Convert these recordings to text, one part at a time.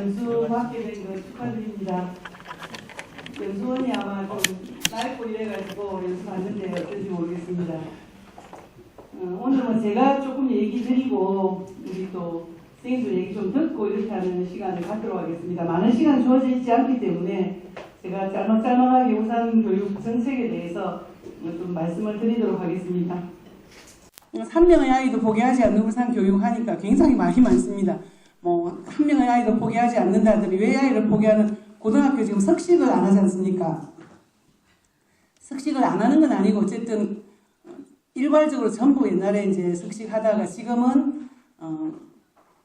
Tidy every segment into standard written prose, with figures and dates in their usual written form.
연수 받게 된 거 축하드립니다. 연수원이 아마 좀 짧고 이래가지고 연수 받는데 어떤지 모르겠습니다. 오늘은 제가 조금 얘기 드리고 우리 또 선생님들 얘기 좀 듣고 이렇게 하는 시간을 갖도록 하겠습니다. 많은 시간 주어져 있지 않기 때문에 제가 짤막짤막하게 우상교육 정책에 대해서 좀 말씀을 드리도록 하겠습니다. 3명의 아이도 포기하지 않는 우상교육 하니까 굉장히 말이 많습니다. 뭐, 1명의 아이도 포기하지 않는다더니 왜 아이를 포기하는 고등학교 지금 석식을 안 하지 않습니까? 석식을 안 하는 건 아니고 어쨌든 일괄적으로 전부 옛날에 이제 석식 하다가 지금은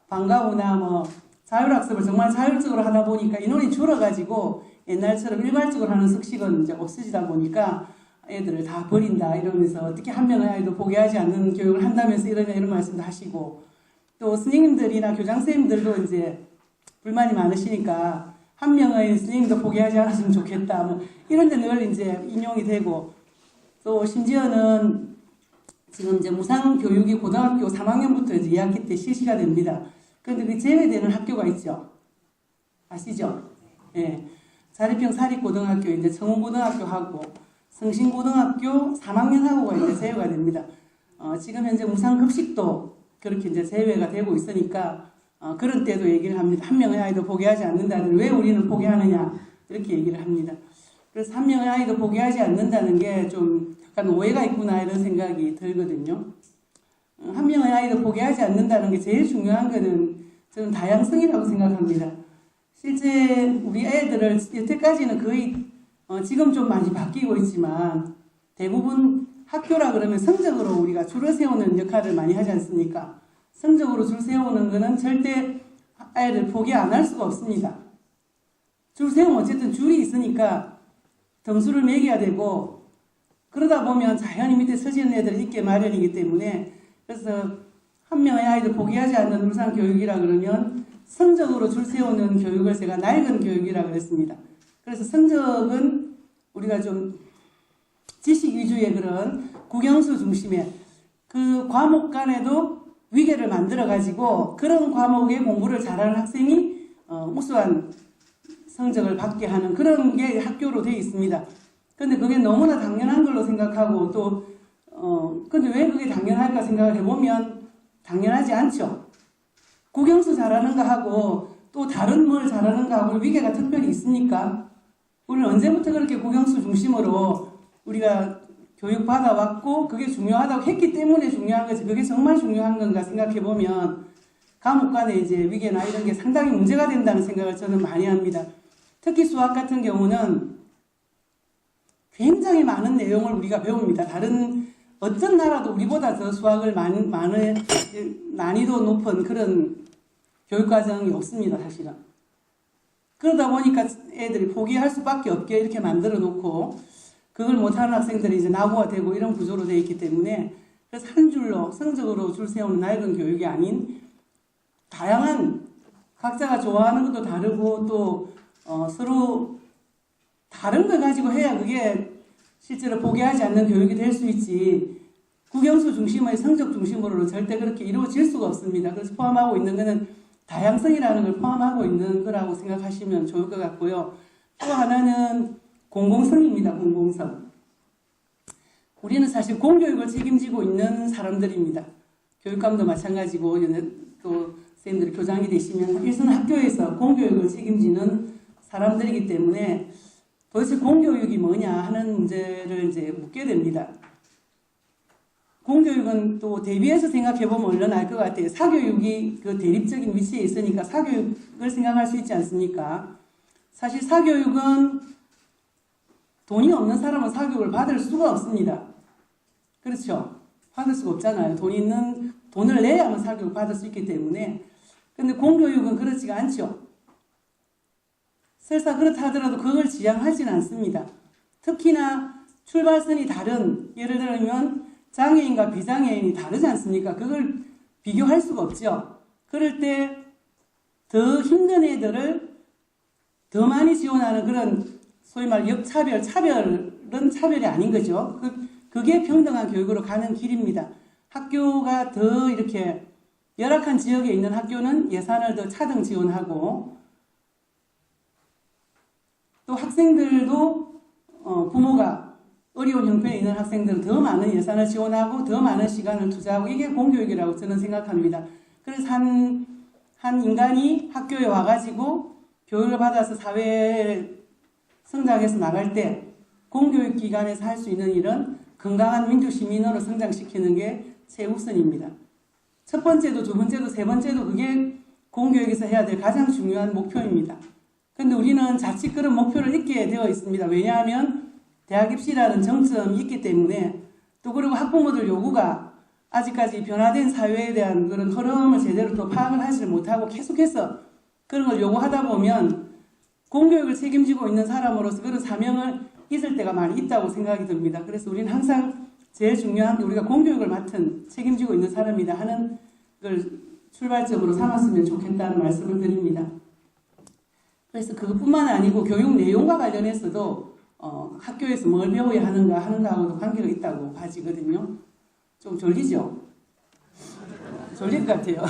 방과후나 뭐 자율학습을 정말 자율적으로 하다 보니까 인원이 줄어가지고 옛날처럼 일괄적으로 하는 석식은 이제 없어지다 보니까 애들을 다 버린다 이러면서 어떻게 1명의 아이도 포기하지 않는 교육을 한다면서 이런 말씀도 하시고 또 선생님들이나 교장선생님들도 이제 불만이 많으시니까 1명의 선생님도 포기하지 않았으면 좋겠다 뭐 이런 데 늘 이제 인용이 되고 또 심지어는 지금 이제 무상교육이 고등학교 3학년부터 이제 2학기 때 실시가 됩니다. 그런데 그 제외되는 학교가 있죠. 아시죠? 예. 자립형 사립고등학교, 이제 청운고등학교하고 성신고등학교 3학년하고가 이제 제외가 됩니다. 지금 현재 무상급식도 그렇게 이제 제외가 되고 있으니까 그런 때도 얘기를 합니다. 1명의 아이도 포기하지 않는다는 왜 우리는 포기하느냐 이렇게 얘기를 합니다. 그래서 1명의 아이도 포기하지 않는다는 게 좀 약간 오해가 있구나 이런 생각이 들거든요. 1명의 아이도 포기하지 않는다는 게 제일 중요한 거는 저는 다양성이라고 생각합니다. 실제 우리 애들을 여태까지는 거의 지금 좀 많이 바뀌고 있지만 대부분 학교라 그러면 성적으로 우리가 줄을 세우는 역할을 많이 하지 않습니까? 성적으로 줄 세우는 거는 절대 아이를 포기 안 할 수가 없습니다. 줄 세우면 어쨌든 줄이 있으니까 점수를 매겨야 되고 그러다 보면 자연히 밑에 서지는 애들이 있게 마련이기 때문에 그래서 1명의 아이도 포기하지 않는 우상교육이라 그러면 성적으로 줄 세우는 교육을 제가 낡은 교육이라 그랬습니다. 그래서 성적은 우리가 좀 지식 위주의 그런 국영수 중심의 그 과목 간에도 위계를 만들어 가지고 그런 과목의 공부를 잘하는 학생이 우수한 성적을 받게 하는 그런 게 학교로 되어 있습니다. 근데 그게 너무나 당연한 걸로 생각하고 또 근데 왜 그게 당연할까 생각을 해보면 당연하지 않죠. 국영수 잘하는 거 하고 또 다른 뭘 잘하는 거 하고 위계가 특별히 있습니까? 우리는 언제부터 그렇게 국영수 중심으로 우리가 교육받아왔고 그게 중요하다고 했기 때문에 중요한 거지 그게 정말 중요한 건가 생각해보면 과목 간에 이제 위계나 이런 게 상당히 문제가 된다는 생각을 저는 많이 합니다. 특히 수학 같은 경우는 굉장히 많은 내용을 우리가 배웁니다. 다른 어떤 나라도 우리보다 더 수학을 많은 난이도 높은 그런 교육과정이 없습니다. 사실은. 그러다 보니까 애들이 포기할 수밖에 없게 이렇게 만들어 놓고 그걸 못하는 학생들이 이제 낙오가 되고 이런 구조로 되어 있기 때문에 그래서 한 줄로 성적으로 줄 세우는 낡은 교육이 아닌 다양한 각자가 좋아하는 것도 다르고 또 서로 다른 걸 가지고 해야 그게 실제로 포기하지 않는 교육이 될 수 있지 국영수 중심의 성적 중심으로는 절대 그렇게 이루어질 수가 없습니다. 그래서 포함하고 있는 거는 다양성이라는 걸 포함하고 있는 거라고 생각하시면 좋을 것 같고요. 또 하나는 공공성입니다. 공공성. 우리는 사실 공교육을 책임지고 있는 사람들입니다. 교육감도 마찬가지고 또 선생님들이 교장이 되시면 일선 학교에서 공교육을 책임지는 사람들이기 때문에 도대체 공교육이 뭐냐 하는 문제를 이제 묻게 됩니다. 공교육은 또 대비해서 생각해보면 얼른 알 것 같아요. 사교육이 그 대립적인 위치에 있으니까 사교육을 생각할 수 있지 않습니까? 사실 사교육은 돈이 없는 사람은 사교육을 받을 수가 없습니다. 그렇죠? 받을 수가 없잖아요. 돈을 내야만 사교육을 받을 수 있기 때문에. 근데 공교육은 그렇지가 않죠. 설사 그렇다 하더라도 그걸 지향하지는 않습니다. 특히나 출발선이 다른, 예를 들면 장애인과 비장애인이 다르지 않습니까? 그걸 비교할 수가 없죠. 그럴 때 더 힘든 애들을 더 많이 지원하는 그런 소위 말 역차별, 차별은 차별이 아닌 거죠. 그게 평등한 교육으로 가는 길입니다. 학교가 더 이렇게 열악한 지역에 있는 학교는 예산을 더 차등 지원하고 또 학생들도 부모가 어려운 형편에 있는 학생들은 더 많은 예산을 지원하고 더 많은 시간을 투자하고 이게 공교육이라고 저는 생각합니다. 그래서 한 인간이 학교에 와가지고 교육을 받아서 사회에 성장해서 나갈 때 공교육 기관에서 할 수 있는 일은 건강한 민주시민으로 성장시키는 게 최우선입니다. 첫 번째도 두 번째도 세 번째도 그게 공교육에서 해야 될 가장 중요한 목표입니다. 그런데 우리는 자칫 그런 목표를 잊게 되어 있습니다. 왜냐하면 대학 입시라는 정점이 있기 때문에 또 그리고 학부모들 요구가 아직까지 변화된 사회에 대한 그런 흐름을 제대로 또 파악을 하지 못하고 계속해서 그런 걸 요구하다 보면 공교육을 책임지고 있는 사람으로서 그런 사명을 잊을 때가 많이 있다고 생각이 듭니다. 그래서 우리는 항상 제일 중요한 게 우리가 공교육을 책임지고 있는 사람이다 하는 걸 출발점으로 삼았으면 좋겠다는 말씀을 드립니다. 그래서 그것뿐만 아니고 교육 내용과 관련해서도 학교에서 뭘 배워야 하는가하고도 관계가 있다고 봐지거든요. 좀 졸리죠? 졸릴 것 같아요.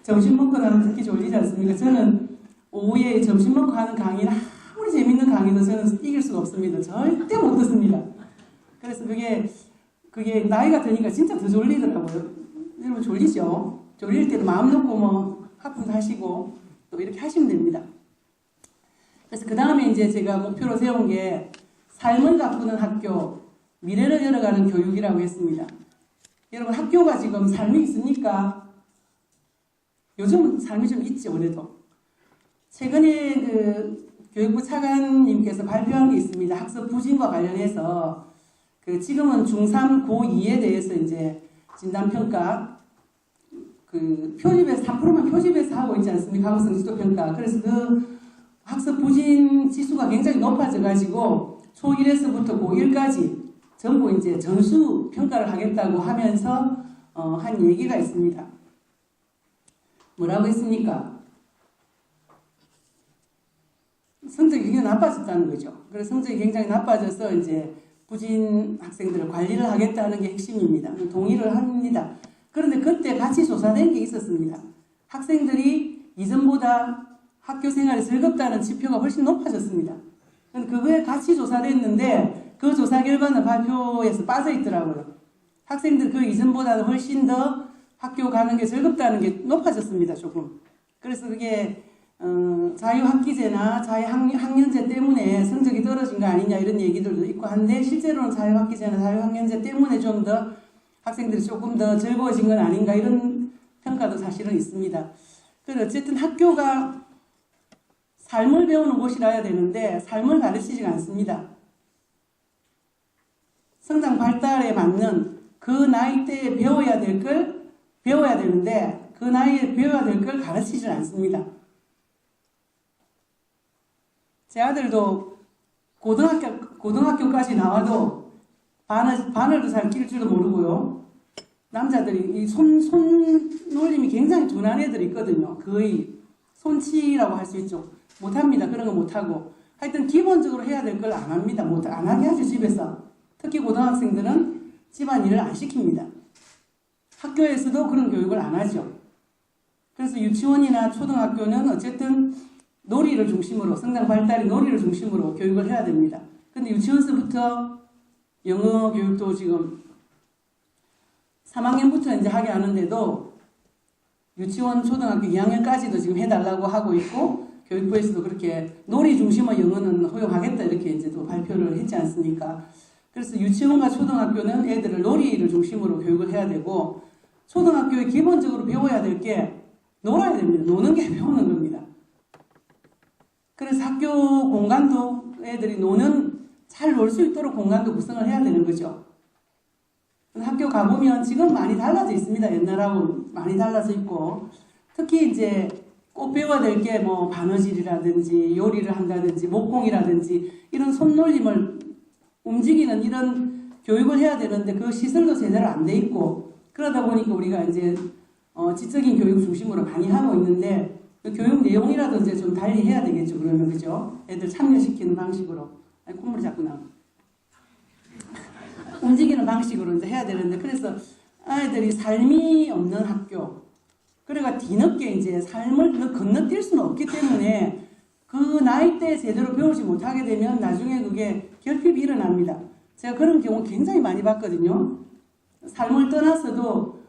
점심 먹고 나면 특히 졸리지 않습니까? 저는 오후에 점심 먹고 하는 강의는 아무리 재밌는 강의도 저는 이길 수가 없습니다. 절대 못 듣습니다. 그래서 그게 나이가 드니까 진짜 더 졸리더라고요. 여러분 졸리죠? 졸릴 때도 마음 놓고 뭐 하품도 하시고 또 이렇게 하시면 됩니다. 그래서 그 다음에 이제 제가 목표로 세운 게 삶을 가꾸는 학교, 미래를 열어가는 교육이라고 했습니다. 여러분 학교가 지금 삶이 있습니까? 요즘은 삶이 좀 있죠, 그래도. 최근에 그 교육부 차관님께서 발표한 게 있습니다. 학습 부진과 관련해서 지금은 중3, 고2에 대해서 이제 진단평가 표집에서 3%만 표집에서 하고 있지 않습니까? 학업성 지도평가. 그래서 그 학습 부진 지수가 굉장히 높아져 가지고 초1에서부터 고1까지 전부 이제 전수 평가를 하겠다고 하면서 한 얘기가 있습니다. 뭐라고 했습니까? 성적이 굉장히 나빠졌다는 거죠. 그래서 성적이 굉장히 나빠져서 이제 부진 학생들을 관리를 하겠다는 게 핵심입니다. 동의를 합니다. 그런데 그때 같이 조사된 게 있었습니다. 학생들이 이전보다 학교 생활이 즐겁다는 지표가 훨씬 높아졌습니다. 그거에 같이 조사됐는데 그 조사 결과는 발표에서 빠져 있더라고요. 학생들 그 이전보다는 훨씬 더 학교 가는 게 즐겁다는 게 높아졌습니다. 조금. 그래서 그게 자유학기제나 자유학년제 때문에 성적이 떨어진 거 아니냐 이런 얘기들도 있고 한데 실제로는 자유학기제나 자유학년제 때문에 좀 더 학생들이 조금 더 즐거워진 건 아닌가 이런 평가도 사실은 있습니다. 그래서 어쨌든 학교가 삶을 배우는 곳이라야 되는데 삶을 가르치지가 않습니다. 성장 발달에 맞는 그 나이대에 배워야 될 걸 배워야 되는데 그 나이에 배워야 될 걸 가르치질 않습니다. 제 아들도 고등학교까지 나와도 바늘도 잘 낄 줄도 모르고요. 남자들이 이 손놀림이 굉장히 둔한 애들이 있거든요. 거의 손치라고 할 수 있죠. 못합니다. 그런 거 못하고. 하여튼 기본적으로 해야 될 걸 안 합니다. 안 하게 하죠, 집에서. 특히 고등학생들은 집안일을 안 시킵니다. 학교에서도 그런 교육을 안 하죠. 그래서 유치원이나 초등학교는 어쨌든 놀이를 중심으로, 성장 발달의 놀이를 중심으로 교육을 해야 됩니다. 근데 유치원서부터 영어 교육도 지금 3학년부터 이제 하게 하는데도 유치원, 초등학교 2학년까지도 지금 해달라고 하고 있고 교육부에서도 그렇게 놀이 중심의 영어는 허용하겠다 이렇게 이제 또 발표를 했지 않습니까? 그래서 유치원과 초등학교는 애들을 놀이를 중심으로 교육을 해야 되고 초등학교에 기본적으로 배워야 될 게 놀아야 됩니다. 노는 게 배우는 겁니다. 그래서 학교 공간도 애들이 잘 놀 수 있도록 공간도 구성을 해야 되는 거죠. 학교 가보면 지금 많이 달라져 있습니다. 옛날하고 많이 달라져 있고 특히 이제 꼭 배워야 될 게 뭐 바느질이라든지 요리를 한다든지 목공이라든지 이런 손놀림을 움직이는 이런 교육을 해야 되는데 그 시설도 제대로 안 돼 있고 그러다 보니까 우리가 이제 지적인 교육 중심으로 많이 하고 있는데 그 교육 내용이라도 이제 좀 달리 해야 되겠죠. 그러면 그죠? 애들 참여시키는 방식으로. 아니 콧물이 자꾸 나. 움직이는 방식으로 이제 해야 되는데 그래서 아이들이 삶이 없는 학교 그래가 뒤늦게 이제 삶을 건너뛸 수는 없기 때문에 그 나이 때 제대로 배우지 못하게 되면 나중에 그게 결핍이 일어납니다. 제가 그런 경우 굉장히 많이 봤거든요. 삶을 떠나서도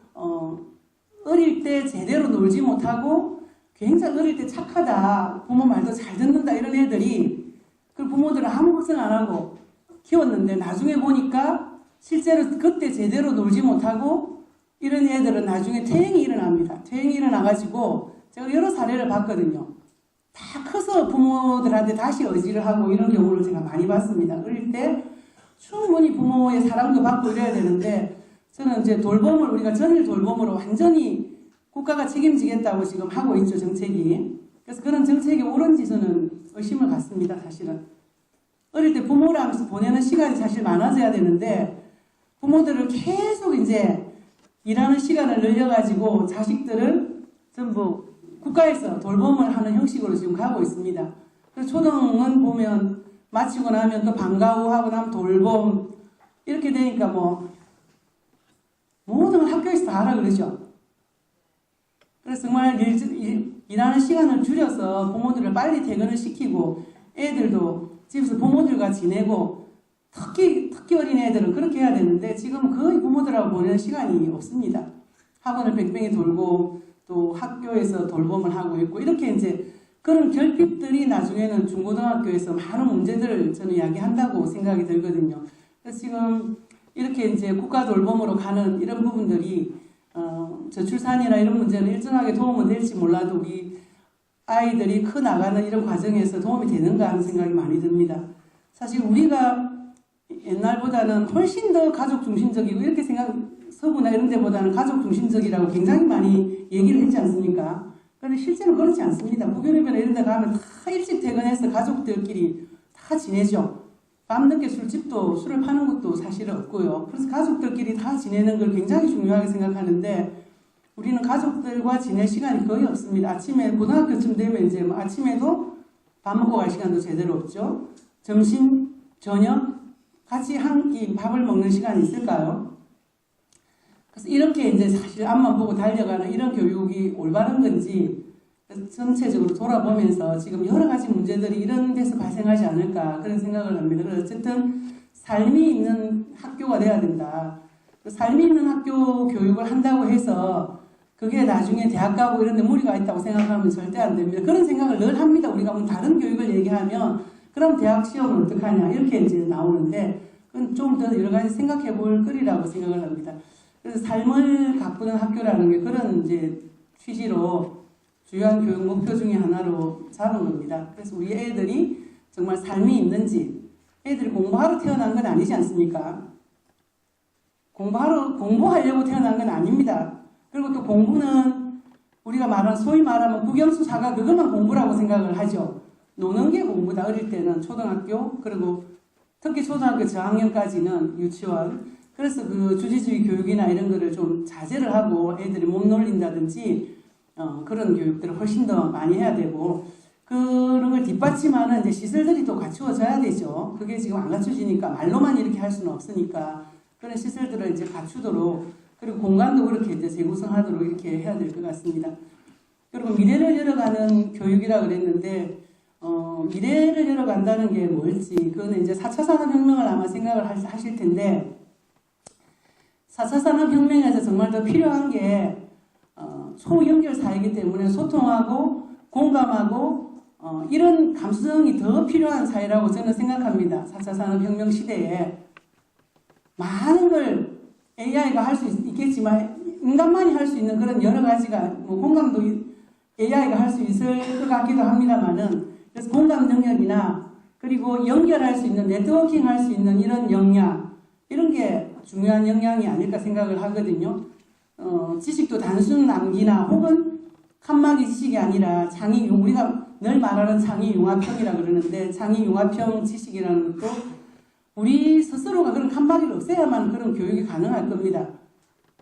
어릴 때 제대로 놀지 못하고 굉장히 어릴 때 착하다, 부모 말도 잘 듣는다 이런 애들이 그 부모들은 아무 걱정 안 하고 키웠는데 나중에 보니까 실제로 그때 제대로 놀지 못하고 이런 애들은 나중에 퇴행이 일어납니다. 퇴행이 일어나가지고 제가 여러 사례를 봤거든요. 다 커서 부모들한테 다시 의지를 하고 이런 경우를 제가 많이 봤습니다. 어릴 때 충분히 부모의 사랑도 받고 이래야 되는데 저는 이제 돌봄을 우리가 전일 돌봄으로 완전히 국가가 책임지겠다고 지금 하고 있죠, 정책이. 그래서 그런 정책이 옳은지 저는 의심을 갖습니다, 사실은. 어릴 때 부모랑 보내는 시간이 사실 많아져야 되는데 부모들을 계속 이제 일하는 시간을 늘려가지고 자식들을 전부 국가에서 돌봄을 하는 형식으로 지금 가고 있습니다. 그래서 초등은 보면 마치고 나면 또 방과 후 하고 나면 돌봄 이렇게 되니까 뭐 모든 걸 학교에서 다 하라 그러죠. 그래서 정말 일하는 시간을 줄여서 부모들을 빨리 퇴근을 시키고 애들도 집에서 부모들과 지내고 특히 어린 애들은 그렇게 해야 되는데 지금 거의 부모들하고 보내는 시간이 없습니다. 학원을 뺑뺑이 돌고 또 학교에서 돌봄을 하고 있고 이렇게 이제 그런 결핍들이 나중에는 중고등학교에서 많은 문제들을 저는 이야기한다고 생각이 들거든요. 그래서 지금 이렇게 이제 국가 돌봄으로 가는 이런 부분들이 저출산이나 이런 문제는 일정하게 도움은 될지 몰라도 우리 아이들이 커 나가는 이런 과정에서 도움이 되는가 하는 생각이 많이 듭니다. 사실 우리가 옛날보다는 훨씬 더 가족 중심적이고 이렇게 서구나 이런 데보다는 가족 중심적이라고 굉장히 많이 얘기를 했지 않습니까? 그런데 실제로 그렇지 않습니다. 북유럽이나 이런 데 가면 다 일찍 퇴근해서 가족들끼리 다 지내죠. 밤늦게 술을 파는 것도 사실 없고요. 그래서 가족들끼리 다 지내는 걸 굉장히 중요하게 생각하는데 우리는 가족들과 지낼 시간이 거의 없습니다. 아침에 고등학교쯤 되면 이제 뭐 아침에도 밥 먹고 갈 시간도 제대로 없죠. 점심, 저녁 같이 한 끼 밥을 먹는 시간이 있을까요? 그래서 이렇게 이제 사실 앞만 보고 달려가는 이런 교육이 올바른 건지 전체적으로 돌아보면서 지금 여러 가지 문제들이 이런 데서 발생하지 않을까 그런 생각을 합니다. 그래서 어쨌든 삶이 있는 학교가 돼야 된다. 삶이 있는 학교 교육을 한다고 해서 그게 나중에 대학 가고 이런 데 무리가 있다고 생각하면 절대 안 됩니다. 그런 생각을 늘 합니다. 우리가 뭐 다른 교육을 얘기하면 그럼 대학 시험은 어떡하냐 이렇게 이제 나오는데 그건 좀 더 여러 가지 생각해 볼 거리라고 생각을 합니다. 그래서 삶을 가꾸는 학교라는 게 그런 이제 취지로 주요한 교육 목표 중에 하나로 잡은 겁니다. 그래서 우리 애들이 정말 삶이 있는지 애들이 공부하러 태어난 건 아니지 않습니까? 공부하려고 태어난 건 아닙니다. 그리고 또 공부는 우리가 소위 말하면 국영수사가 그것만 공부라고 생각을 하죠. 노는 게 공부다. 어릴 때는 초등학교 그리고 특히 초등학교 저학년까지는 유치원 그래서 그 주지주의 교육이나 이런 거를 좀 자제를 하고 애들이 못 놀린다든지 그런 교육들을 훨씬 더 많이 해야 되고 그런 걸 뒷받침하는 이제 시설들이 또 갖추어져야 되죠. 그게 지금 안 갖춰지니까 말로만 이렇게 할 수는 없으니까 그런 시설들을 이제 갖추도록 그리고 공간도 그렇게 이제 재구성하도록 이렇게 해야 될 것 같습니다. 그리고 미래를 열어가는 교육이라 그랬는데 미래를 열어간다는 게 뭘지 그거는 이제 4차 산업혁명을 아마 생각을 하실 텐데 4차 산업혁명에서 정말 더 필요한 게 초연결 사회이기 때문에 소통하고 공감하고 이런 감수성이 더 필요한 사회라고 저는 생각합니다. 4차 산업혁명 시대에 많은 걸 AI가 할 수 있겠지만 인간만이 할 수 있는 그런 여러 가지가 뭐 공감도 AI가 할 수 있을 것 같기도 합니다만은 그래서 공감 능력이나 그리고 연결할 수 있는 네트워킹 할 수 있는 이런 역량 이런 게 중요한 역량이 아닐까 생각을 하거든요. 지식도 단순 암기나 혹은 칸막이 지식이 아니라 우리가 늘 말하는 창의융합형이라고 그러는데 창의융합형 지식이라는 것도 우리 스스로가 그런 칸막이를 없애야만 그런 교육이 가능할 겁니다.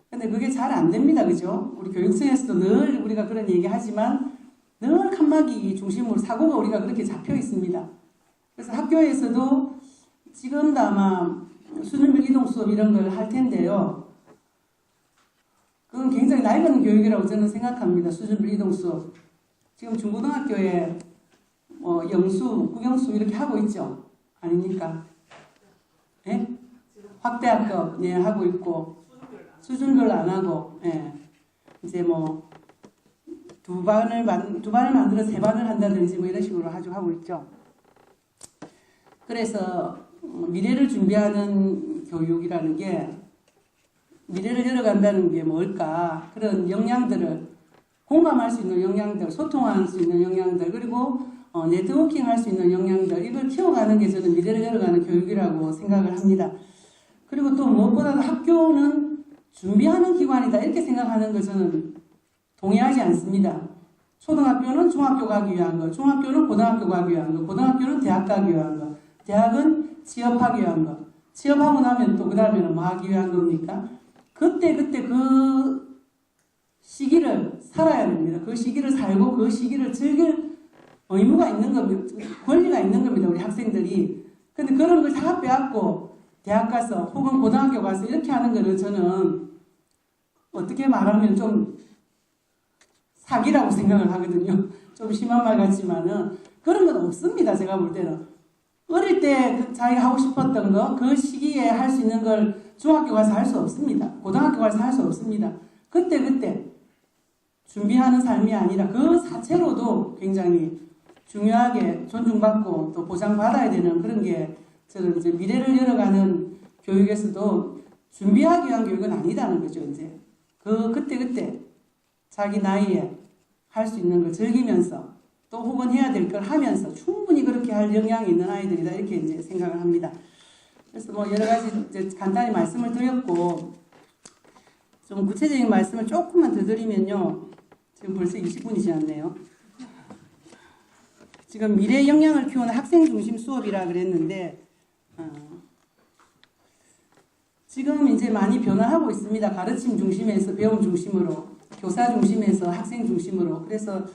근데 그게 잘 안 됩니다. 그죠? 우리 교육청에서도 늘 우리가 그런 얘기 하지만 늘 칸막이 중심으로 사고가 우리가 그렇게 잡혀 있습니다. 그래서 학교에서도 지금도 아마 수준별 이동 수업 이런 걸 할 텐데요. 그건 굉장히 낡은 교육이라고 저는 생각합니다. 수준별 이동 수업. 지금 중고등학교에 뭐 영수, 국영수 이렇게 하고 있죠. 아닙니까? 예? 확대학급 예, 하고 있고 수준별로 안 하고 예. 이제 뭐 두 반을 만들어 세 반을 한다든지 뭐 이런 식으로 하고 있죠. 그래서 미래를 준비하는 교육이라는 게 미래를 열어간다는 게 뭘까? 그런 역량들을 공감할 수 있는 역량들, 소통할 수 있는 역량들, 그리고 네트워킹 할 수 있는 역량들, 이걸 키워가는 게 저는 미래를 열어가는 교육이라고 생각을 합니다. 그리고 또 무엇보다도 학교는 준비하는 기관이다 이렇게 생각하는 걸 저는 동의하지 않습니다. 초등학교는 중학교 가기 위한 거, 중학교는 고등학교 가기 위한 거, 고등학교는 대학 가기 위한 거, 대학은 취업하기 위한 거, 취업하고 나면 또 그 다음에는 뭐 하기 위한 겁니까? 그때 그 시기를 살아야 됩니다. 그 시기를 살고 그 시기를 즐길 의무가 있는 겁니다. 권리가 있는 겁니다. 우리 학생들이. 근데 그런 걸 다 빼앗고 대학 가서 혹은 고등학교 가서 이렇게 하는 거는 저는 어떻게 말하면 좀 사기라고 생각을 하거든요. 좀 심한 말 같지만은 그런 건 없습니다. 제가 볼 때는. 어릴 때 자기가 하고 싶었던 거 그 시기에 할 수 있는 걸 중학교 가서 할 수 없습니다. 고등학교 가서 할 수 없습니다. 그때 준비하는 삶이 아니라 그 자체로도 굉장히 중요하게 존중받고 또 보장받아야 되는 그런 게 저는 이제 미래를 열어가는 교육에서도 준비하기 위한 교육은 아니다는 거죠. 이제 그때 자기 나이에 할 수 있는 걸 즐기면서 또 혹은 해야 될 걸 하면서 충분히 그렇게 할 역량이 있는 아이들이다 이렇게 이제 생각을 합니다. 그래서 뭐 여러 가지 이제 간단히 말씀을 드렸고 좀 구체적인 말씀을 조금만 더 드리면요. 지금 벌써 20분이 지났네요. 지금 미래 역량을 키우는 학생 중심 수업이라 그랬는데 지금 이제 많이 변화하고 있습니다. 가르침 중심에서 배움 중심으로, 교사 중심에서 학생 중심으로. 그래서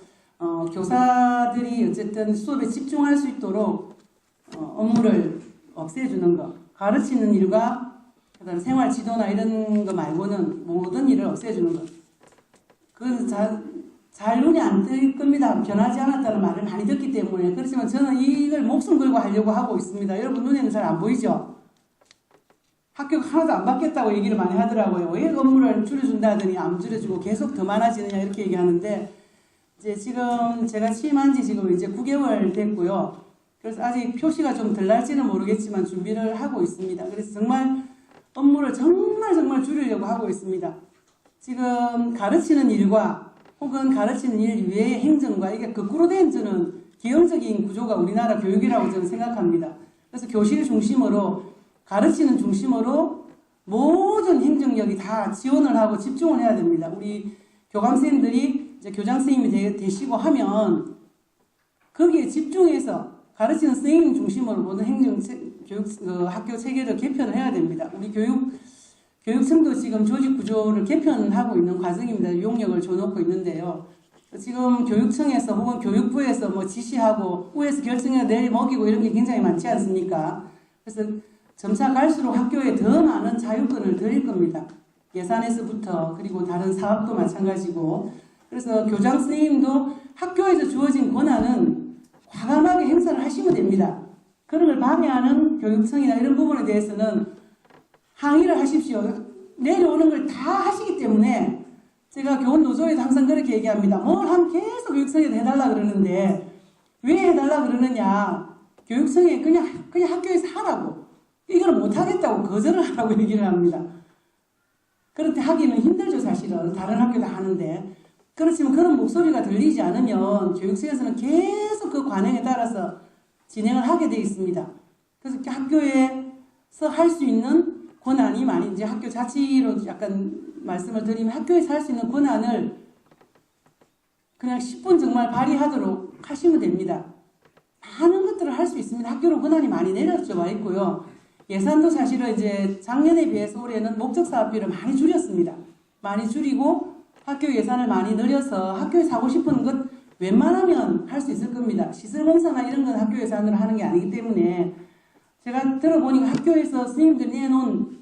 교사들이 어쨌든 수업에 집중할 수 있도록 업무를 없애주는 것, 가르치는 일과 그다음 생활 지도나 이런 거 말고는 모든 일을 없애주는 것. 그건 잘 눈이 안 뜰 겁니다. 변하지 않았다는 말을 많이 듣기 때문에. 그렇지만 저는 이걸 목숨 걸고 하려고 하고 있습니다. 여러분 눈에는 잘 안 보이죠? 학교가 하나도 안 바뀌었다고 얘기를 많이 하더라고요. 왜 업무를 줄여준다더니 안 줄여주고 계속 더 많아지느냐 이렇게 얘기하는데 이제 지금 제가 취임한 지 지금 이제 9개월 됐고요. 그래서 아직 표시가 좀 덜 날지는 모르겠지만 준비를 하고 있습니다. 그래서 정말 업무를 정말 줄이려고 하고 있습니다. 지금 가르치는 일과 혹은 가르치는 일 외의 행정과 이게 거꾸로 된 저는 기형적인 구조가 우리나라 교육이라고 저는 생각합니다. 그래서 교실 중심으로 가르치는 중심으로 모든 행정력이 다 지원을 하고 집중을 해야 됩니다. 우리 교감 선생님들이 이제 교장 선생님이 되시고 하면 거기에 집중해서 가르치는 선생님 중심으로 모든 학교 체계를 개편을 해야 됩니다. 우리 교육청도 지금 조직 구조를 개편하고 있는 과정입니다. 용역을 줘놓고 있는데요. 지금 교육청에서 혹은 교육부에서 뭐 지시하고 위에서 결정해 내일 먹이고 이런 게 굉장히 많지 않습니까? 그래서 점차 갈수록 학교에 더 많은 자유권을 드릴 겁니다. 예산에서부터 그리고 다른 사업도 마찬가지고. 그래서 교장 선생님도 학교에서 주어진 권한은 과감하게 행사를 하시면 됩니다. 그런 걸 방해하는 교육청이나 이런 부분에 대해서는 항의를 하십시오. 내려오는 걸 다 하시기 때문에 제가 교원 노조에도 항상 그렇게 얘기합니다. 뭘 하면 계속 교육청에도 해달라 그러는데 왜 해달라 그러느냐. 교육청에 그냥 학교에서 하라고. 이걸 못하겠다고 거절을 하라고 얘기를 합니다. 그런데 하기는 힘들죠 사실은. 다른 학교도 하는데. 그렇지만 그런 목소리가 들리지 않으면 교육청에서는 계속 그 관행에 따라서 진행을 하게 되어 있습니다. 그래서 학교에서 할 수 있는 권한이 많이 이제 학교 자치로 약간 말씀을 드리면 학교에서 할 수 있는 권한을 그냥 10분 정말 발휘하도록 하시면 됩니다. 많은 것들을 할 수 있습니다. 학교로 권한이 많이 내려져 있고요. 예산도 사실은 이제 작년에 비해서 올해는 목적사업비를 많이 줄였습니다. 많이 줄이고 학교 예산을 많이 늘려서 학교에서 하고 싶은 것 웬만하면 할 수 있을 겁니다. 시설공사나 이런 건 학교 예산으로 하는 게 아니기 때문에 제가 들어보니까 학교에서 스님들이 내놓은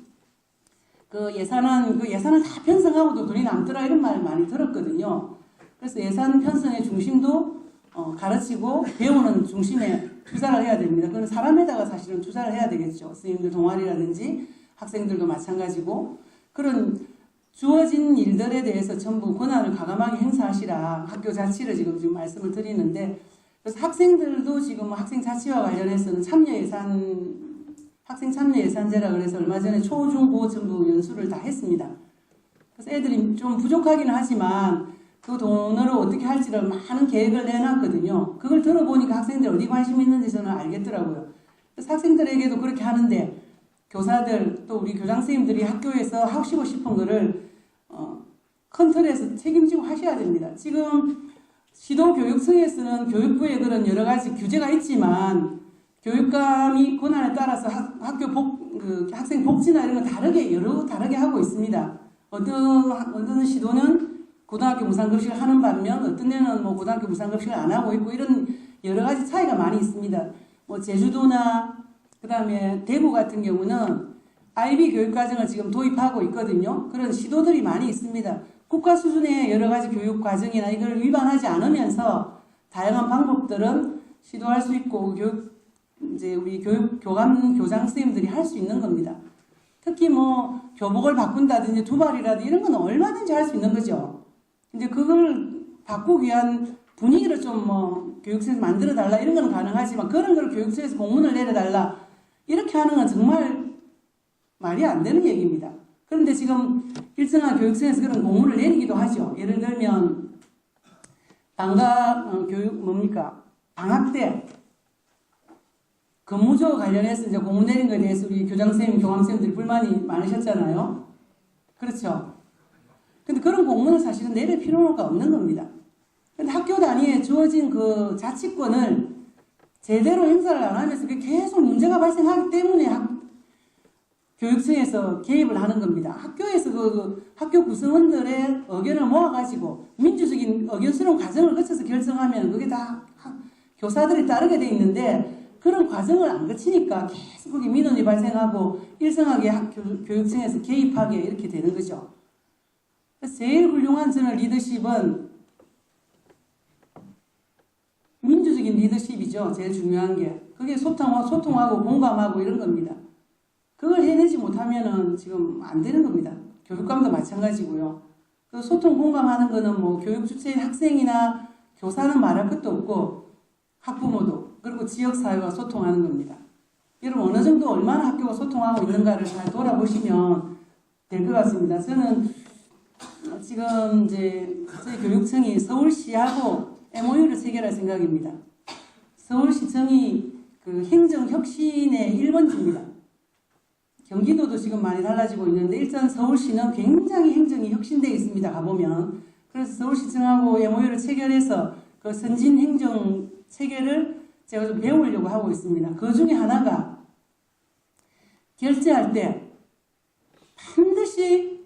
그 예산은 다 편성하고도 돈이 남더라 이런 말 많이 들었거든요. 그래서 예산 편성의 중심도 가르치고 배우는 중심에 투자를 해야 됩니다. 그건 사람에다가 사실은 투자를 해야 되겠죠. 선생님들 동아리라든지 학생들도 마찬가지고 그런 주어진 일들에 대해서 전부 권한을 과감하게 행사하시라 학교 자치를 지금 말씀을 드리는데 그래서 학생들도 지금 학생 자치와 관련해서는 학생 참여 예산제라 그래서 얼마 전에 초, 중, 고 전부 연수를 다 했습니다. 그래서 애들이 좀 부족하기는 하지만 그 돈으로 어떻게 할지를 많은 계획을 내놨거든요. 그걸 들어보니까 학생들이 어디 관심 있는지 저는 알겠더라고요. 그래서 학생들에게도 그렇게 하는데 교사들 또 우리 교장 선생님들이 학교에서 하시고 싶은 거를 큰 틀에서 책임지고 하셔야 됩니다. 지금 시도교육청에서는 교육부에 그런 여러 가지 규제가 있지만 교육감이 권한에 따라서 학생 복지나 이런 거 다르게 하고 있습니다. 어떤 시도는 고등학교 무상급식을 하는 반면 어떤 데는 뭐 고등학교 무상급식을 안 하고 있고 이런 여러 가지 차이가 많이 있습니다. 뭐 제주도나 그 다음에 대구 같은 경우는 IB 교육과정을 지금 도입하고 있거든요. 그런 시도들이 많이 있습니다. 국가 수준의 여러 가지 교육 과정이나 이걸 위반하지 않으면서 다양한 방법들은 시도할 수 있고 우리 교감 교장 선생님들이 할 수 있는 겁니다. 특히 뭐 교복을 바꾼다든지 두발이라든지 이런 건 얼마든지 할 수 있는 거죠. 근데 그걸 바꾸기 위한 분위기를 좀 교육청에서 만들어 달라 이런 건 가능하지만 그런 걸 교육청에서 공문을 내려달라 이렇게 하는 건 정말 말이 안 되는 얘기입니다. 그런데 지금 일정한 교육청에서 그런 공문을 내리기도 하죠. 예를 들면 방과 방학 때 근무조 관련해서 이제 공문 내린 것에 대해서 우리 교장선생님, 교감선생님들이 불만이 많으셨잖아요. 그렇죠. 근데 그런 공문을 사실은 내릴 필요가 없는 겁니다. 근데 학교 단위에 주어진 그 자치권을 제대로 행사를 안 하면서 계속 문제가 발생하기 때문에 교육청에서 개입을 하는 겁니다. 학교에서 학교 구성원들의 의견을 모아가지고 민주적인 의견수렴 과정을 거쳐서 결정하면 그게 다 교사들이 따르게 돼 있는데 그런 과정을 안 거치니까 계속 거기 민원이 발생하고 일정하게 교육청에서 개입하게 이렇게 되는 거죠. 그래서 제일 훌륭한 저는 리더십은 민주적인 리더십이죠. 제일 중요한 게. 그게 소통하고 공감하고 이런 겁니다. 그걸 해내지 못하면은 지금 안 되는 겁니다. 교육감도 마찬가지고요. 그 소통 공감하는 거는 뭐 교육 주체인 학생이나 교사는 말할 것도 없고 학부모도 그리고 지역사회와 소통하는 겁니다. 여러분 어느 정도 얼마나 학교가 소통하고 있는가를 잘 돌아보시면 될 것 같습니다. 저는 지금 이제 저희 교육청이 서울시하고 MOU를 체결할 생각입니다. 서울시청이 그 행정혁신의 1번지입니다. 경기도도 지금 많이 달라지고 있는데 일단 서울시는 굉장히 행정이 혁신되어 있습니다. 가보면. 그래서 서울시청하고 MOU를 체결해서 그 선진 행정 체계를 제가 좀 배우려고 하고 있습니다. 그 중에 하나가 결제할 때 반드시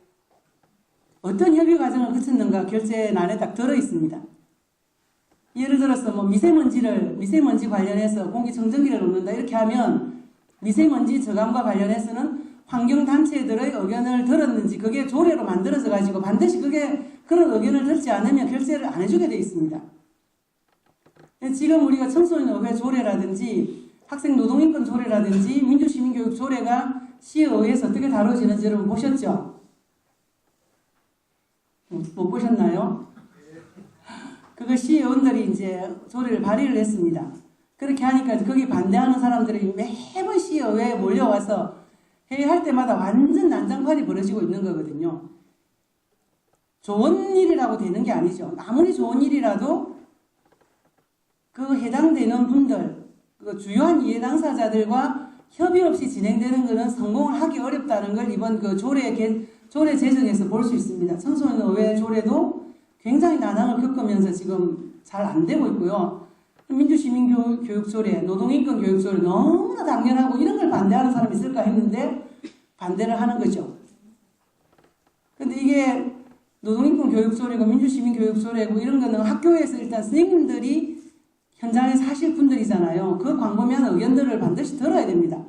어떤 협의 과정을 거쳤는가 결제란에 딱 들어 있습니다. 예를 들어서 뭐 미세먼지 관련해서 공기청정기를 놓는다 이렇게 하면 미세먼지 저감과 관련해서는 환경단체들의 의견을 들었는지 그게 조례로 만들어져 가지고 반드시 그런 의견을 듣지 않으면 결제를 안 해주게 되어 있습니다. 지금 우리가 청소년의회 조례라든지 학생노동인권 조례라든지 민주시민교육 조례가 시의회에서 어떻게 다뤄지는지 여러분 보셨죠? 못 보셨나요? 그거 시의원들이 이제 조례를 발의를 했습니다. 그렇게 하니까 거기 반대하는 사람들이 매번 시의회에 몰려와서 회의할 때마다 완전 난장판이 벌어지고 있는 거거든요. 좋은 일이라고 되는 게 아니죠. 아무리 좋은 일이라도 그 해당되는 분들, 그 주요한 이해 당사자들과 협의 없이 진행되는 것은 성공을 하기 어렵다는 걸 이번 그 조례 제정에서 볼 수 있습니다. 청소년의회 조례도 굉장히 난항을 겪으면서 지금 잘 안 되고 있고요. 민주시민교육조례, 노동인권교육조례 너무나 당연하고 이런 걸 반대하는 사람이 있을까 했는데 반대를 하는 거죠. 근데 이게 노동인권교육조례고 민주시민교육조례고 이런 거는 학교에서 일단 선생님들이 현장에서 하실 분들이잖아요. 그 광범위한 의견들을 반드시 들어야 됩니다.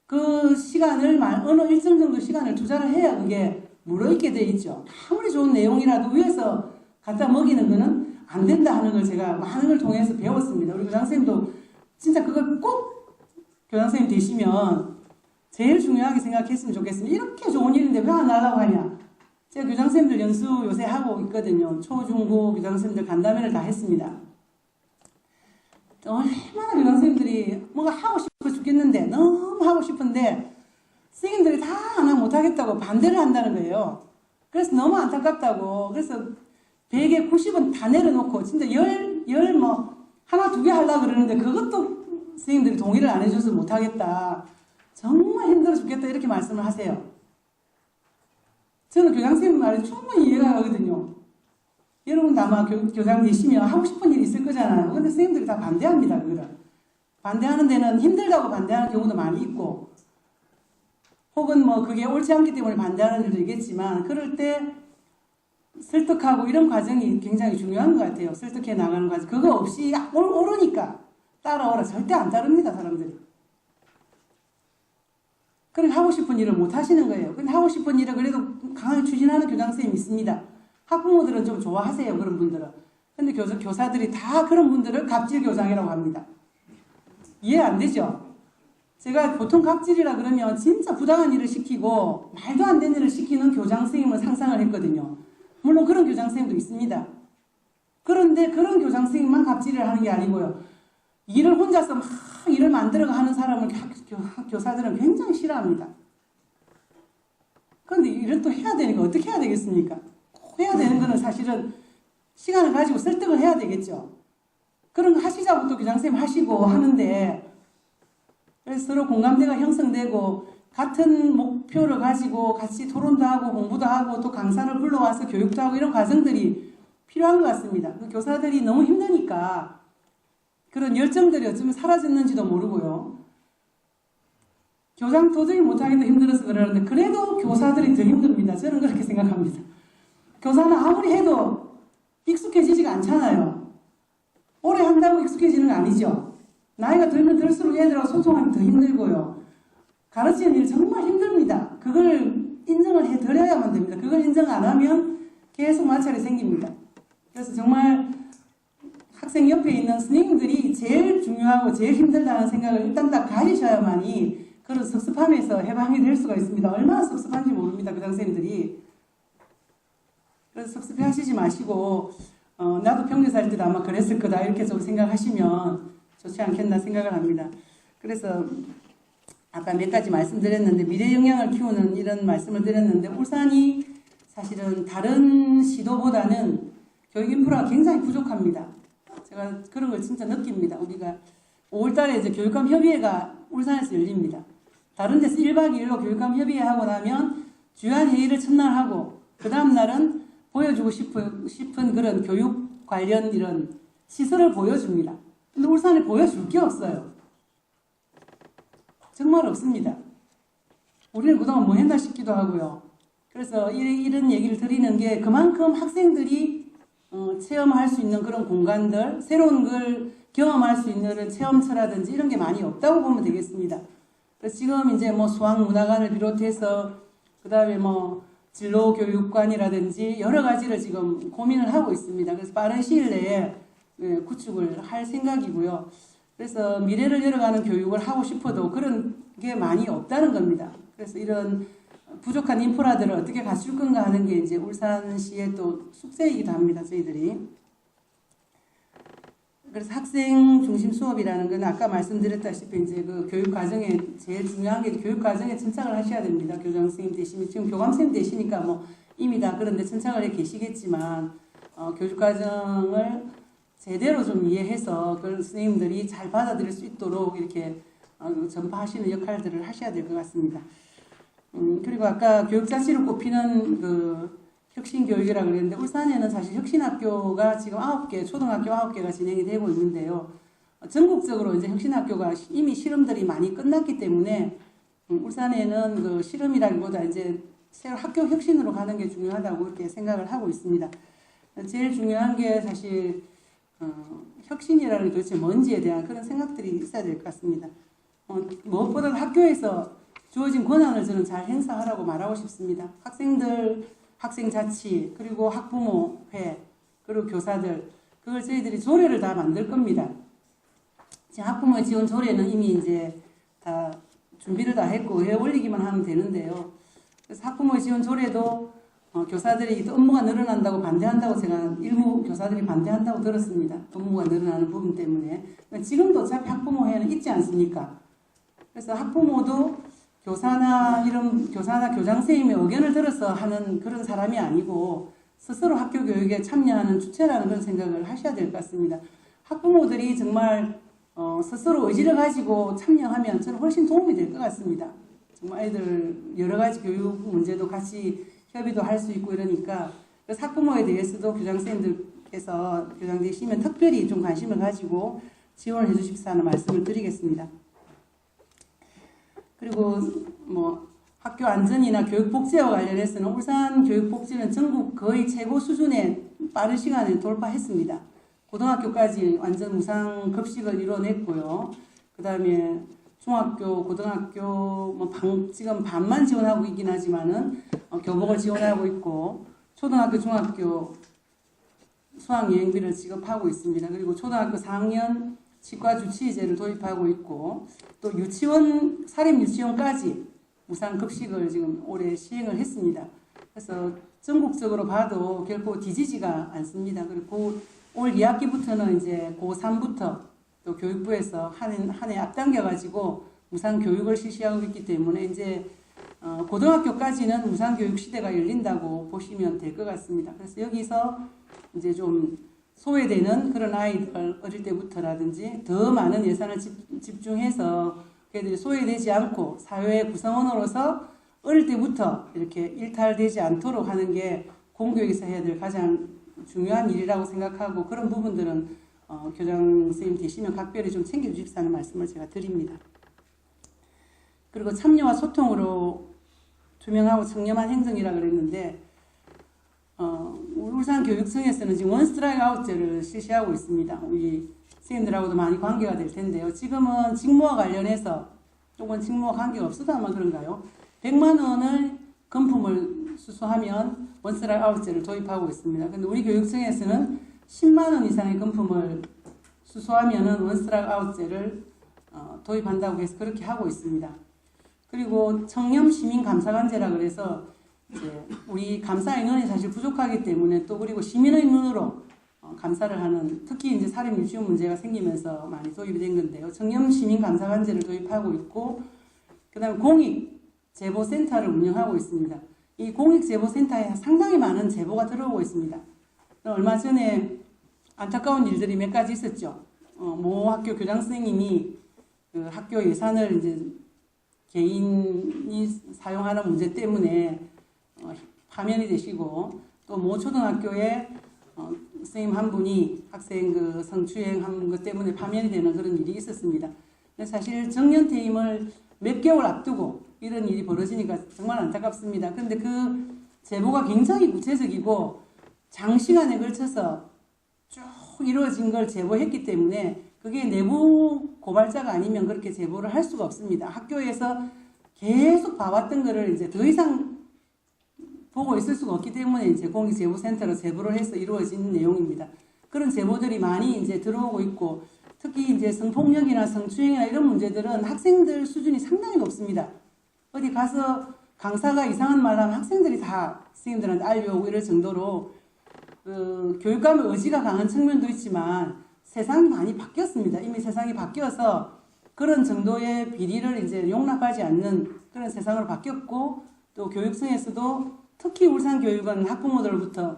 그 시간을 어느 일정 정도 시간을 투자를 해야 그게 물어있게 돼 있죠. 아무리 좋은 내용이라도 위에서 갖다 먹이는 거는 안 된다 하는 걸 제가 많은 걸 통해서 배웠습니다. 우리 교장선생님도 진짜 그걸 꼭 교장선생님 되시면 제일 중요하게 생각했으면 좋겠습니다. 이렇게 좋은 일인데 왜 안 하려고 하냐. 제가 교장선생님들 연수 요새 하고 있거든요. 초, 중, 고 교장선생님들 간담회를 다 했습니다. 얼마나 교장선생님들이 뭔가 하고 싶어 죽겠는데 너무 하고 싶은데 선생님들이 다 하나 못하겠다고 반대를 한다는 거예요. 그래서 너무 안타깝다고. 그래서 100에 90은 다 내려놓고 진짜 하나 두 개 하려고 그러는데 그것도 선생님들이 동의를 안 해줘서 못하겠다. 정말 힘들어 죽겠다 이렇게 말씀을 하세요. 저는 교장선생님 말이 충분히 이해가 가거든요. 여러분도 아마 교장 되시면 하고 싶은 일이 있을 거잖아요. 근데 선생님들이 다 반대합니다. 그거를. 반대하는 데는 힘들다고 반대하는 경우도 많이 있고 혹은 그게 옳지 않기 때문에 반대하는 일도 있겠지만 그럴 때 설득하고 이런 과정이 굉장히 중요한 것 같아요. 설득해 나가는 과정. 그거 없이 옳으니까 따라오라. 절대 안 따릅니다. 사람들이. 그렇게 하고 싶은 일을 못 하시는 거예요. 근데 하고 싶은 일을 그래도 강하게 추진하는 교장선생님이 있습니다. 학부모들은 좀 좋아하세요. 그런 분들은. 근데 교사들이 다 그런 분들을 갑질교장이라고 합니다. 이해 안 되죠? 제가 보통 갑질이라 그러면 진짜 부당한 일을 시키고 말도 안 되는 일을 시키는 교장선생님을 상상을 했거든요. 물론 그런 교장선생님도 있습니다. 그런데 그런 교장선생님만 갑질을 하는 게 아니고요. 일을 혼자서 막 일을 만들어가 하는 사람을 교사들은 굉장히 싫어합니다. 그런데 일을 또 해야 되니까 어떻게 해야 되겠습니까? 꼭 해야 되는 거는 사실은 시간을 가지고 설득을 해야 되겠죠. 그런 거 하시자고 또 교장선생님 하시고 하는데 그래서 서로 공감대가 형성되고 같은 목표를 가지고 같이 토론도 하고 공부도 하고 또 강사를 불러와서 교육도 하고 이런 과정들이 필요한 것 같습니다. 교사들이 너무 힘드니까 그런 열정들이 어쩌면 사라졌는지도 모르고요. 교장 도저히 못하기도 힘들어서 그러는데 그래도 교사들이 더 힘듭니다. 저는 그렇게 생각합니다. 교사는 아무리 해도 익숙해지지가 않잖아요. 오래 한다고 익숙해지는 거 아니죠. 나이가 들면 들수록 애들하고 소통하기 더 힘들고요. 가르치는 일 정말 힘듭니다. 그걸 인정을 해드려야만 됩니다. 그걸 인정 안 하면 계속 마찰이 생깁니다. 그래서 정말 학생 옆에 있는 선생님들이 제일 중요하고 제일 힘들다는 생각을 일단 딱 가지셔야만이 그런 섭섭함에서 해방이 될 수가 있습니다. 얼마나 섭섭한지 모릅니다. 교장선생님들이. 그래서 섭섭해 하시지 마시고 나도 평균사 할 때도 아마 그랬을 거다 이렇게 좀 생각하시면 좋지 않겠나 생각을 합니다. 그래서 아까 몇 가지 말씀드렸는데 미래 역량을 키우는 이런 말씀을 드렸는데 울산이 사실은 다른 시도보다는 교육 인프라가 굉장히 부족합니다. 제가 그런 걸 진짜 느낍니다. 우리가 5월달에 이제 교육감 협의회가 울산에서 열립니다. 다른 데서 1박 2일로 교육감 협의회 하고 나면 주요한 회의를 첫날 하고 그 다음 날은 보여주고 싶은 그런 교육 관련 이런 시설을 보여줍니다. 근데 울산에 보여줄 게 없어요. 정말 없습니다. 우리는 그동안 뭐 했나 싶기도 하고요. 그래서 이런 얘기를 드리는 게 그만큼 학생들이 체험할 수 있는 그런 공간들, 새로운 걸 경험할 수 있는 체험처라든지 이런 게 많이 없다고 보면 되겠습니다. 그래서 지금 이제 수학문화관을 비롯해서 그 다음에 진로교육관이라든지 여러 가지를 지금 고민을 하고 있습니다. 그래서 빠른 시일 내에 구축을 할 생각이고요. 그래서 미래를 열어가는 교육을 하고 싶어도 그런 게 많이 없다는 겁니다. 그래서 이런 부족한 인프라들을 어떻게 갖출 건가 하는 게 이제 울산시의 또 숙제이기도 합니다. 저희들이. 그래서 학생 중심 수업이라는 건 아까 말씀드렸다시피 이제 그 교육 과정에 제일 중요한 게 교육 과정에 천착을 하셔야 됩니다. 교장 선생님 되시면 지금 교감 선생님 되시니까 이미 다 그런데 천착을 해 계시겠지만 교육 과정을 제대로 좀 이해해서 그런 선생님들이 잘 받아들일 수 있도록 이렇게 전파하시는 역할들을 하셔야 될 것 같습니다. 그리고 아까 교육자치를 꼽히는 그 혁신교육이라고 그랬는데 울산에는 사실 혁신학교가 지금 9개, 초등학교 9개가 진행이 되고 있는데요. 전국적으로 이제 혁신학교가 이미 실험들이 많이 끝났기 때문에 울산에는 그 실험이라기보다 이제 새로 학교 혁신으로 가는 게 중요하다고 이렇게 생각을 하고 있습니다. 제일 중요한 게 사실 혁신이라는 게 도대체 뭔지에 대한 그런 생각들이 있어야 될 것 같습니다. 무엇보다 학교에서 주어진 권한을 저는 잘 행사하라고 말하고 싶습니다. 학생들, 학생자치, 그리고 학부모회, 그리고 교사들 그걸 저희들이 조례를 다 만들 겁니다. 지금 학부모 지원 조례는 이미 이제 다 준비를 다 했고 해 올리기만 하면 되는데요. 그래서 학부모 지원 조례도 교사들이 또 업무가 늘어난다고 반대한다고 제가 일부 교사들이 반대한다고 들었습니다. 업무가 늘어나는 부분 때문에. 지금도 어차피 학부모 회의는 있지 않습니까? 그래서 학부모도 교사나 교장 선생님의 의견을 들어서 하는 그런 사람이 아니고 스스로 학교 교육에 참여하는 주체라는 그런 생각을 하셔야 될 것 같습니다. 학부모들이 정말 스스로 의지를 가지고 참여하면 저는 훨씬 도움이 될 것 같습니다. 정말 아이들 여러 가지 교육 문제도 같이 협의도 할 수 있고 이러니까 그래서 학부모에 대해서도 교장 선생님들께서 교장 되시면 특별히 좀 관심을 가지고 지원을 해주십사 하는 말씀을 드리겠습니다. 그리고 학교 안전이나 교육복지와 관련해서는 울산 교육복지는 전국 거의 최고 수준의 빠른 시간에 돌파했습니다. 고등학교까지 완전 무상 급식을 이뤄냈고요. 그 다음에 중학교, 고등학교 지금 반만 지원하고 있긴 하지만은 교복을 지원하고 있고 초등학교, 중학교 수학여행비를 지급하고 있습니다. 그리고 초등학교 4학년 치과 주치의제를 도입하고 있고 또 유치원, 사립 유치원까지 무상 급식을 지금 올해 시행을 했습니다. 그래서 전국적으로 봐도 결코 뒤지지가 않습니다. 그리고 올 2학기부터는 이제 고3부터 또 교육부에서 한 해 앞당겨가지고 무상 교육을 실시하고 있기 때문에 이제 고등학교까지는 무상 교육 시대가 열린다고 보시면 될 것 같습니다. 그래서 여기서 이제 좀 소외되는 그런 아이들 어릴 때부터라든지 더 많은 예산을 집중해서 그들이 소외되지 않고 사회의 구성원으로서 어릴 때부터 이렇게 일탈되지 않도록 하는 게 공교육에서 해야 될 가장 중요한 일이라고 생각하고 그런 부분들은 교장 선생님 되시면 각별히 좀 챙겨주십사는 말씀을 제가 드립니다. 그리고 참여와 소통으로 투명하고 청렴한 행정이라고 그랬는데 울산 교육청에서는 지금 원스트라이크 아웃제를 실시하고 있습니다. 우리 선생님들하고도 많이 관계가 될 텐데요. 지금은 직무와 관련해서 혹은 직무와 관계가 없어도 아마 그런가요? 100만 원을 금품을 수수하면 원스트라이크 아웃제를 도입하고 있습니다. 근데 우리 교육청에서는 10만 원 이상의 금품을 수수하면은 원스트라이크 아웃제를 도입한다고 해서 그렇게 하고 있습니다. 그리고 청렴 시민 감사관제라 그래서 이제 우리 감사 인원이 사실 부족하기 때문에 또 그리고 시민의 눈으로 감사를 하는 특히 이제 사립 유치원 문제가 생기면서 많이 도입이 된 건데요. 청렴 시민 감사관제를 도입하고 있고 그다음에 공익 제보센터를 운영하고 있습니다. 이 공익 제보센터에 상당히 많은 제보가 들어오고 있습니다. 얼마 전에 안타까운 일들이 몇 가지 있었죠. 모 학교 교장 선생님이 그 학교 예산을 이제 개인이 사용하는 문제 때문에 파면이 되시고 또 모 초등학교에 선생님 한 분이 학생 그 성추행한 것 때문에 파면이 되는 그런 일이 있었습니다. 근데 사실 정년퇴임을 몇 개월 앞두고 이런 일이 벌어지니까 정말 안타깝습니다. 근데 그 제보가 굉장히 구체적이고 장시간에 걸쳐서 쭉 이루어진 걸 제보했기 때문에 그게 내부 고발자가 아니면 그렇게 제보를 할 수가 없습니다. 학교에서 계속 봐왔던 거를 이제 더 이상 보고 있을 수가 없기 때문에 이제 공익제보센터로 제보를 해서 이루어진 내용입니다. 그런 제보들이 많이 이제 들어오고 있고 특히 이제 성폭력이나 성추행이나 이런 문제들은 학생들 수준이 상당히 높습니다. 어디 가서 강사가 이상한 말 하면 학생들이 다 선생님들한테 알려오고 이럴 정도로 교육감의 의지가 강한 측면도 있지만 세상이 많이 바뀌었습니다. 이미 세상이 바뀌어서 그런 정도의 비리를 이제 용납하지 않는 그런 세상으로 바뀌었고 또 교육청에서도 특히 울산교육은 학부모들로부터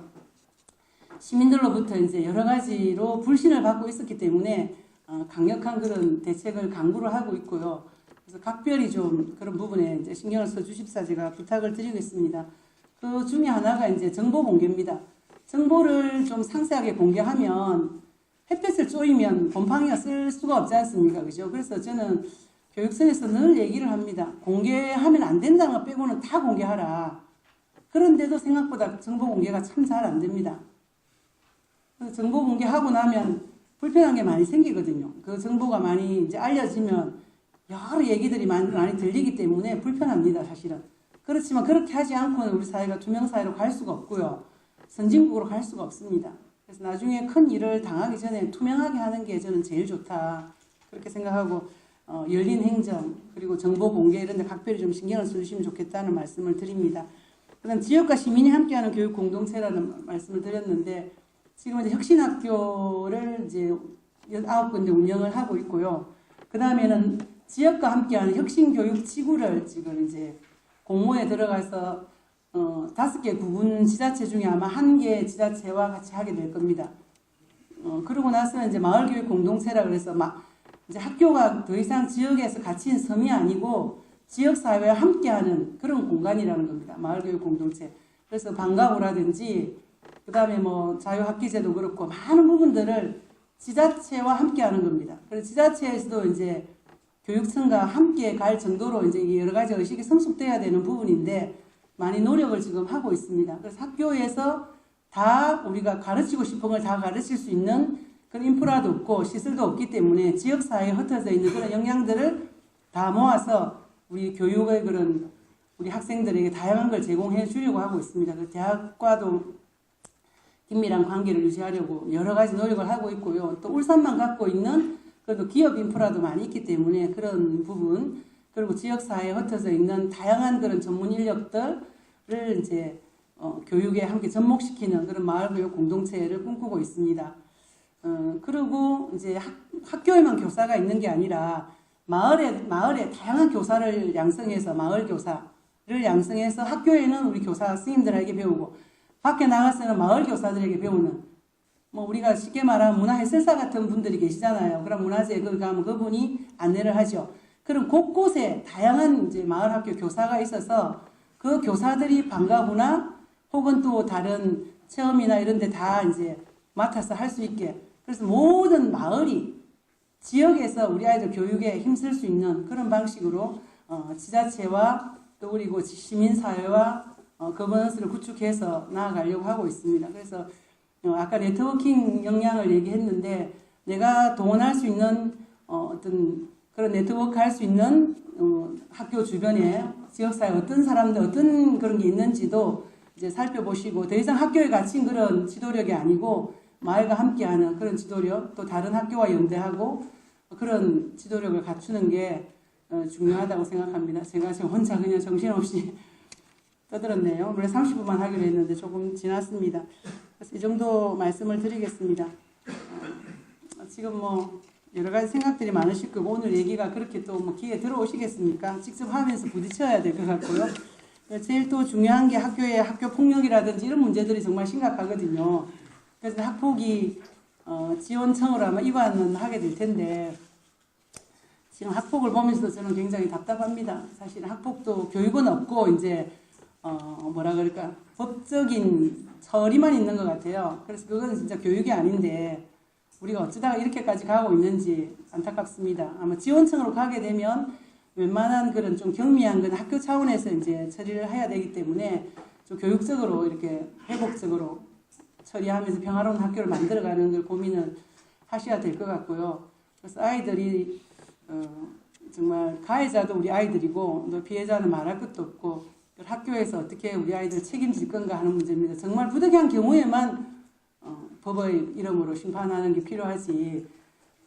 시민들로부터 이제 여러 가지로 불신을 받고 있었기 때문에 강력한 그런 대책을 강구를 하고 있고요. 그래서 각별히 좀 그런 부분에 이제 신경을 써주십사 제가 부탁을 드리겠습니다. 그 중에 하나가 이제 정보 공개입니다. 정보를 좀 상세하게 공개하면 햇볕을 쬐이면 곰팡이가 쓸 수가 없지 않습니까? 그죠? 그래서 저는 교육청에서 늘 얘기를 합니다. 공개하면 안 된다는 거 빼고는 다 공개하라. 그런데도 생각보다 정보 공개가 참 잘 안 됩니다. 그래서 정보 공개하고 나면 불편한 게 많이 생기거든요. 그 정보가 많이 이제 알려지면 여러 얘기들이 많이 들리기 때문에 불편합니다, 사실은. 그렇지만 그렇게 하지 않고는 우리 사회가 투명사회로 갈 수가 없고요. 선진국으로 갈 수가 없습니다. 그래서 나중에 큰 일을 당하기 전에 투명하게 하는 게 저는 제일 좋다. 그렇게 생각하고 열린 행정 그리고 정보 공개 이런 데 각별히 좀 신경을 써주시면 좋겠다는 말씀을 드립니다. 그다음 지역과 시민이 함께하는 교육 공동체라는 말씀을 드렸는데 지금 이제 혁신학교를 이제 9군데 운영을 하고 있고요. 그 다음에는 지역과 함께하는 혁신교육지구를 지금 이제 공모에 들어가서 5개 구군 지자체 중에 아마 1개 지자체와 같이 하게 될 겁니다. 그러고 나서는 이제 마을교육 공동체라 그래서 이제 학교가 더 이상 지역에서 갇힌 섬이 아니고 지역사회와 함께하는 그런 공간이라는 겁니다. 마을교육 공동체. 그래서 방과후라든지 그 다음에 뭐 자유학기제도 그렇고 많은 부분들을 지자체와 함께하는 겁니다. 그래서 지자체에서도 이제 교육청과 함께 갈 정도로 이제 여러 가지 의식이 성숙돼야 되는 부분인데 많이 노력을 지금 하고 있습니다. 그래서 학교에서 다 우리가 가르치고 싶은 걸 다 가르칠 수 있는 그런 인프라도 없고 시설도 없기 때문에 지역사회에 흩어져 있는 그런 역량들을 다 모아서 우리 교육의 그런 우리 학생들에게 다양한 걸 제공해 주려고 하고 있습니다. 그 대학과도 긴밀한 관계를 유지하려고 여러 가지 노력을 하고 있고요. 또 울산만 갖고 있는 그래도 기업 인프라도 많이 있기 때문에 그런 부분 그리고 지역사회에 흩어져 있는 다양한 그런 전문 인력들을 이제 교육에 함께 접목시키는 그런 마을교육 공동체를 꿈꾸고 있습니다. 그리고 이제 학교에만 교사가 있는 게 아니라 마을에 다양한 교사를 양성해서 마을 교사를 양성해서 학교에는 우리 교사 선생님들에게 배우고 밖에 나가서는 마을 교사들에게 배우는 뭐 우리가 쉽게 말하면 문화해설사 같은 분들이 계시잖아요. 그럼 문화재에 가면 그분이 안내를 하죠. 그럼 곳곳에 다양한 이제 마을 학교 교사가 있어서 그 교사들이 방과후나 혹은 또 다른 체험이나 이런 데 다 이제 맡아서 할 수 있게 그래서 모든 마을이 지역에서 우리 아이들 교육에 힘쓸 수 있는 그런 방식으로 지자체와 또 그리고 시민사회와 거버넌스를 구축해서 나아가려고 하고 있습니다. 그래서 아까 네트워킹 역량을 얘기했는데 내가 동원할 수 있는 어떤 그런 네트워크 할 수 있는 학교 주변에 지역사회 어떤 사람들 어떤 그런 게 있는지도 이제 살펴보시고 더 이상 학교에 갇힌 그런 지도력이 아니고 마을과 함께하는 그런 지도력 또 다른 학교와 연대하고 그런 지도력을 갖추는 게 중요하다고 생각합니다. 제가 지금 혼자 그냥 정신없이 떠들었네요. 원래 30분만 하기로 했는데 조금 지났습니다. 그래서 이 정도 말씀을 드리겠습니다. 지금 뭐 여러 가지 생각들이 많으실 거고 오늘 얘기가 그렇게 또 뭐 귀에 들어오시겠습니까? 직접 하면서 부딪혀야 될 것 같고요. 제일 또 중요한 게 학교의 학교 폭력이라든지 이런 문제들이 정말 심각하거든요. 그래서 학폭이 지원청으로 아마 입안은 하게 될 텐데 지금 학폭을 보면서도 저는 굉장히 답답합니다. 사실 학폭도 교육은 없고 이제 뭐라 그럴까 법적인 처리만 있는 것 같아요. 그래서 그건 진짜 교육이 아닌데 우리가 어쩌다가 이렇게까지 가고 있는지 안타깝습니다. 아마 지원청으로 가게 되면 웬만한 그런 좀 경미한 건 학교 차원에서 이제 처리를 해야 되기 때문에 좀 교육적으로 이렇게 회복적으로 처리하면서 평화로운 학교를 만들어가는 걸 고민을 하셔야 될 것 같고요. 그래서 아이들이 정말 가해자도 우리 아이들이고 또 피해자는 말할 것도 없고 학교에서 어떻게 우리 아이들 책임질 건가 하는 문제입니다. 정말 부득이한 경우에만 법의 이름으로 심판하는 게 필요하지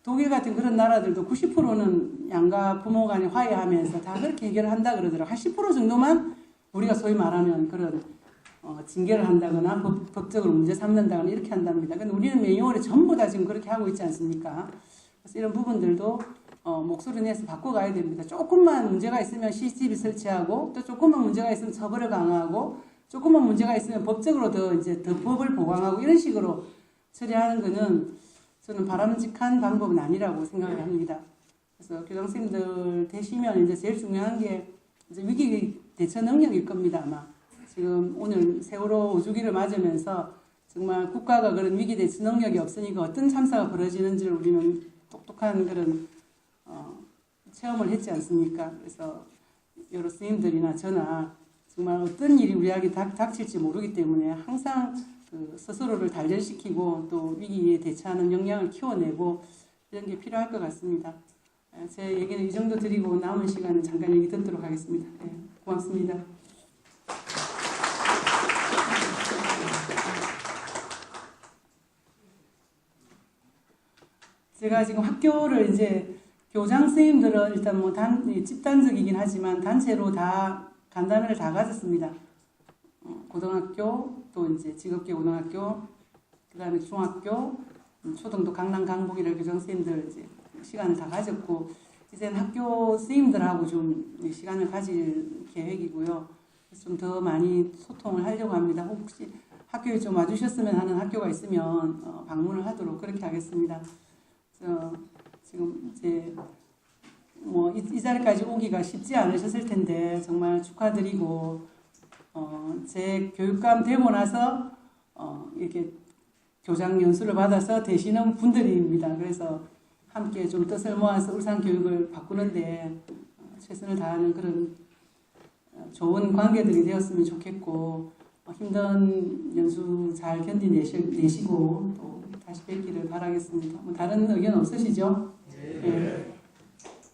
독일 같은 그런 나라들도 90%는 양가 부모 간에 화해하면서 다 그렇게 해결한다 그러더라고요. 한 10% 정도만 우리가 소위 말하면 그런 징계를 한다거나 법적으로 문제 삼는다거나 이렇게 한답니다. 근데 우리는 매뉴얼에 전부 다 지금 그렇게 하고 있지 않습니까? 그래서 이런 부분들도 목소리 내서 바꿔가야 됩니다. 조금만 문제가 있으면 CCTV 설치하고 또 조금만 문제가 있으면 처벌을 강화하고 조금만 문제가 있으면 법적으로 더 법을 보강하고 이런 식으로 처리하는 거는 저는 바람직한 방법은 아니라고 생각을 합니다. 그래서 교장선생님들 되시면 이제 제일 중요한 게 이제 위기 대처 능력일 겁니다, 아마. 지금 오늘 세월호 5주기를 맞으면서 정말 국가가 그런 위기 대처 능력이 없으니까 어떤 참사가 벌어지는지를 우리는 똑똑한 그런 체험을 했지 않습니까? 그래서 여러 스님들이나 저나 정말 어떤 일이 우리에게 닥칠지 모르기 때문에 항상 스스로를 단련시키고 또 위기에 대처하는 역량을 키워내고 이런 게 필요할 것 같습니다. 제 얘기는 이 정도 드리고 남은 시간은 잠깐 얘기 듣도록 하겠습니다. 네, 고맙습니다. 제가 지금 학교를 이제 교장 선생님들은 일단 뭐 집단적이긴 하지만 단체로 다 간담회를 다 가졌습니다. 고등학교 또 이제 직업계 고등학교 그다음에 중학교 초등도 강남 강북이를 교장 선생님들 이제 시간을 다 가졌고 이제는 학교 선생님들하고 좀 시간을 가질 계획이고요. 좀 더 많이 소통을 하려고 합니다. 혹시 학교에 좀 와주셨으면 하는 학교가 있으면 방문을 하도록 그렇게 하겠습니다. 지금 이제 뭐 이 자리까지 오기가 쉽지 않으셨을 텐데 정말 축하드리고 제 교육감 되고 나서 이렇게 교장 연수를 받아서 되시는 분들입니다. 그래서 함께 좀 뜻을 모아서 울산 교육을 바꾸는데 최선을 다하는 그런 좋은 관계들이 되었으면 좋겠고 힘든 연수 잘 견디내시고 또 다시 뵙기를 바라겠습니다. 뭐 다른 의견 없으시죠? 네.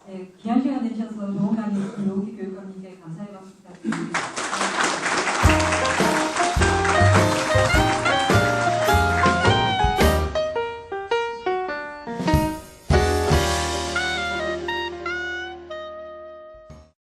네. 귀한 시간 내주셔서 좋은 강의